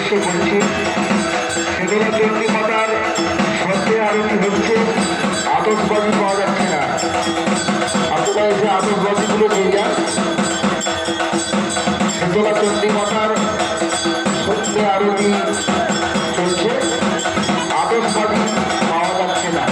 উদ্দেশ্যে বলছি, শীতলা চণ্ডী মাতার সন্ধ্যে আরতি হচ্ছে, আতশবাজি পাওয়া যাচ্ছে না। আপনারা এসে আতশবাজিগুলো নিয়ে যান। শীতলা চণ্ডী মাতার সন্ধ্যে আরতি চলছে, আতশবাজি পাওয়া যাচ্ছে না।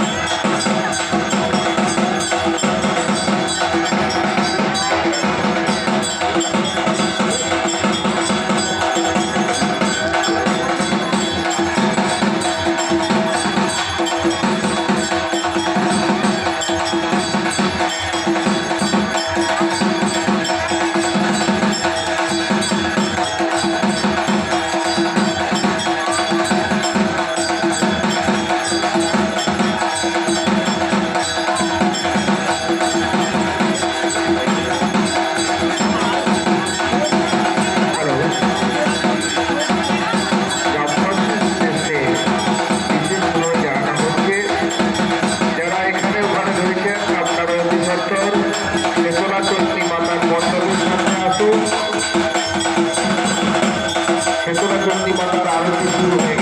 শীতলা চণ্ডী মাতার মণ্ডপের সামনে আসুন। শীতলা চণ্ডী মাতার আরতি শুরু হয়ে